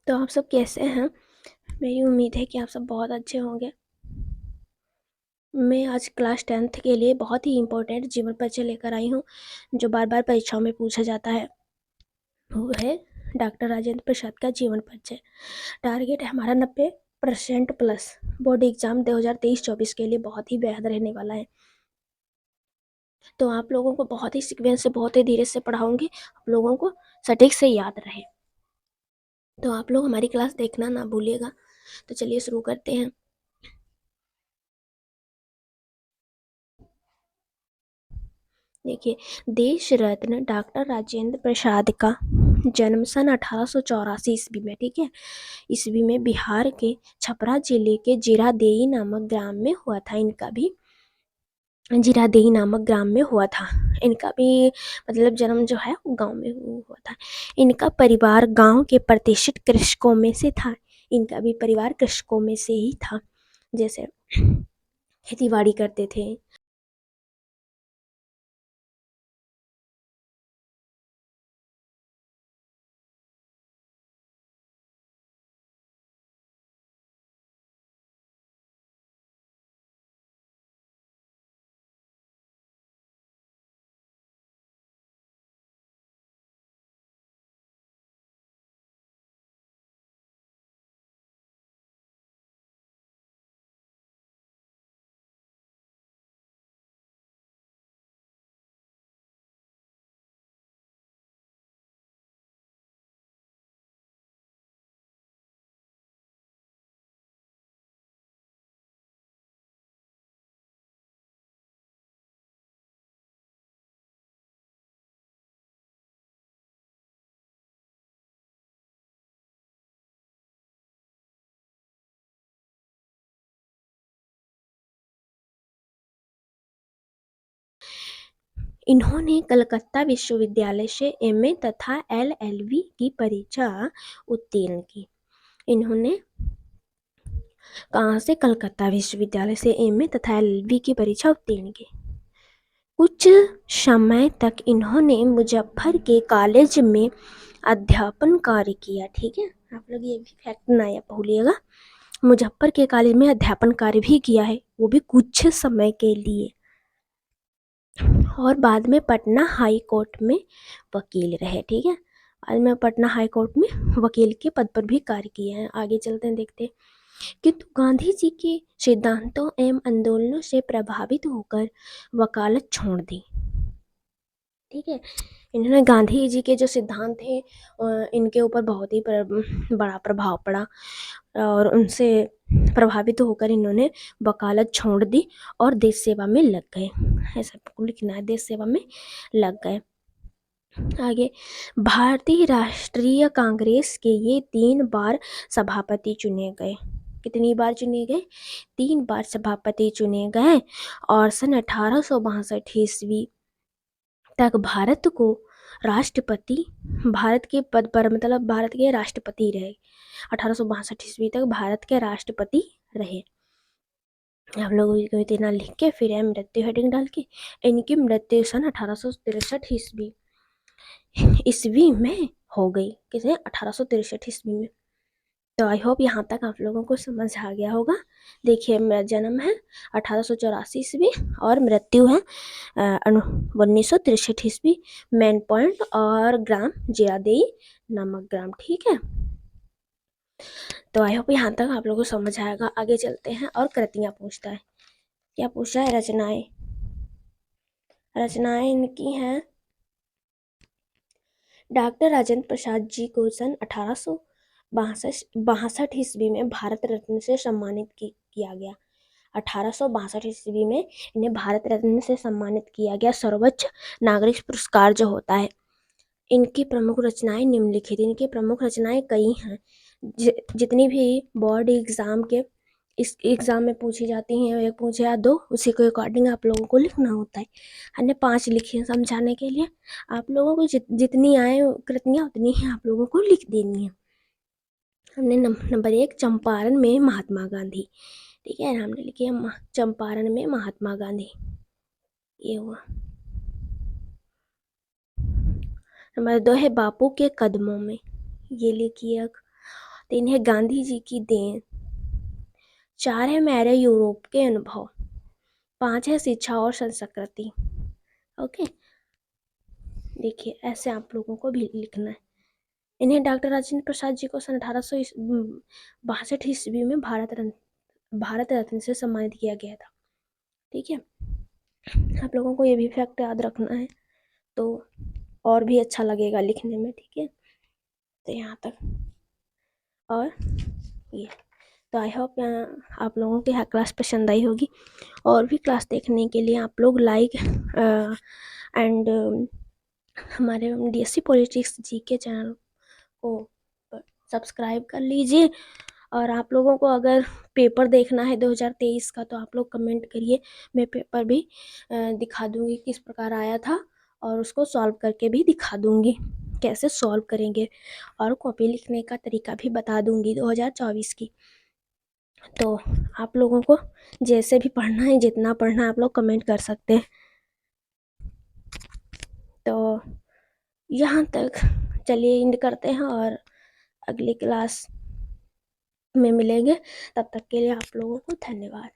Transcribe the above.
तो आप सब कैसे हैं? मेरी उम्मीद है कि आप सब बहुत अच्छे होंगे। मैं आज क्लास 10th के लिए बहुत ही इम्पोर्टेंट जीवन परिचय लेकर आई हूँ, जो बार-बार परीक्षाओं में पूछा जाता है। वो है डॉक्टर राजेंद्र प्रसाद का जीवन परिचय। टारगेट है हमारा 90% प्लस। बोर्ड एग्जाम 2023-24 के लिए बहुत ही बेहद रहने वाला है। तो आप लोगों को बहुत ही सीक्वेंस से, बहुत ही धीरे से पढ़ाऊंगी, आप लोगों को सटीक से याद रहे। तो आप लोग हमारी क्लास देखना ना भूलिएगा। तो चलिए शुरू करते हैं। देखिए, देश रत्न डॉक्टर राजेंद्र प्रसाद का जन्म सन 1884 ईस्वी में, ठीक है, ईस्वी में बिहार के छपरा जिले के जीरादेई नामक ग्राम में हुआ था। जीरादेई नामक ग्राम में हुआ था। इनका भी मतलब जन्म जो है वो गांव में हुआ था। इनका परिवार गांव के प्रतिष्ठित कृषकों में से था। इनका भी परिवार कृषकों में से ही था, जैसे खेती बाड़ी करते थे। इन्होंने कलकत्ता विश्वविद्यालय से एमए तथा एलएलबी की परीक्षा उत्तीर्ण की। इन्होंने कहाँ से? कलकत्ता विश्वविद्यालय से एमए तथा एलएलबी की परीक्षा उत्तीर्ण की। कुछ समय तक इन्होंने मुजफ्फर के कॉलेज में अध्यापन कार्य किया। ठीक है, आप लोग ये भी फैक्ट ना भूलिएगा। मुजफ्फर के कॉलेज में अध्यापन कार्य भी किया है, वो भी कुछ समय के लिए। और बाद में पटना हाई कोर्ट में वकील रहे। ठीक है, बाद में पटना हाई कोर्ट में वकील के पद पर भी कार्य किए हैं। आगे चलते हैं, देखते हैं। किंतु गांधी जी के सिद्धांतों एवं आंदोलनों से प्रभावित होकर वकालत छोड़ दी। ठीक है, इन्होंने गांधी जी के जो सिद्धांत थे इनके ऊपर बहुत ही बड़ा प्रभाव पड़ा और उनसे प्रभावित होकर इन्होंने वकालत छोड़ दी और देश सेवा में लग गए। ऐसा लिखना है, देश सेवा में लग गए। आगे, भारतीय राष्ट्रीय कांग्रेस के ये 3 बार सभापति चुने गए। कितनी बार चुने गए? 3 बार सभापति चुने गए। और सन 1862 ईस्वी तक भारत के पद पर, मतलब भारत के राष्ट्रपति रहे। 1862 ईस्वी तक भारत के राष्ट्रपति रहे। आप लोगों को इतना लिख के फिर मृत्यु हेडिंग डाल के, इनकी मृत्यु सन 1863 ईस्वी में हो गई। किसने? 1863 ईस्वी में। तो आई होप यहाँ तक आप लोगों को समझ आ गया होगा। देखिए, मेरा जन्म है 1884 ईस्वी और मृत्यु है 1963 ईस्वी। मेन पॉइंट और ग्राम जीरादेई नामक ग्राम। ठीक है, तो आई होप यहाँ तक आप लोगों को समझ आएगा। आगे चलते हैं और कृतियाँ पूछता है। क्या पूछा है? रचनाएं इनकी हैं। डॉक्टर राजेंद्र प्रसाद जी को सन 1862 ईस्वी में भारत रत्न से सम्मानित किया गया। 1862 ईस्वी में इन्हें भारत रत्न से सम्मानित किया गया, सर्वोच्च नागरिक पुरस्कार जो होता है। इनकी प्रमुख रचनाएं निम्नलिखित। इनकी प्रमुख रचनाएं कई हैं। जितनी भी बोर्ड एग्जाम के इस एग्जाम में पूछी जाती हैं, एक पूछे या दो, उसी के अकॉर्डिंग आप लोगों को लिखना होता है। हमने 5 लिखी हैं समझाने के लिए। आप लोगों को जितनी आए कृतियाँ उतनी ही आप लोगों को लिख देनी है। हमने नंबर 1 चंपारण में महात्मा गांधी। ठीक है, हमने लिखी है चंपारण में महात्मा गांधी, ये हुआ। नंबर 2 है बापू के कदमों में, ये लिखिए। तीन है गांधी जी की देन, चार है मेरे यूरोप के अनुभव, पांच है शिक्षा और संस्कृति। ओके, देखिए ऐसे आप लोगों को भी लिखना है। इन्हें डॉक्टर राजेंद्र प्रसाद जी को सन 1862 ईस्वी में भारत रत्न से सम्मानित किया गया था। ठीक है, आप लोगों को ये भी फैक्ट याद रखना है तो और भी अच्छा लगेगा लिखने में। ठीक है, तो यहाँ तक। और ये तो आई होप आप लोगों को यह क्लास पसंद आई होगी। और भी क्लास देखने के लिए आप लोग लाइक एंड हमारे DSC पॉलिटिक्स जीके चैनल को सब्सक्राइब कर लीजिए। और आप लोगों को अगर पेपर देखना है 2023 का तो आप लोग कमेंट करिए, मैं पेपर भी दिखा दूंगी किस प्रकार आया था, और उसको सॉल्व करके भी दिखा दूंगी कैसे सॉल्व करेंगे, और कॉपी लिखने का तरीका भी बता दूंगी 2024 की। तो आप लोगों को जैसे भी पढ़ना है, जितना पढ़ना है, आप लोग कमेंट कर सकते हैं। तो यहाँ तक चलिए एंड करते हैं और अगली क्लास में मिलेंगे। तब तक के लिए आप लोगों को धन्यवाद।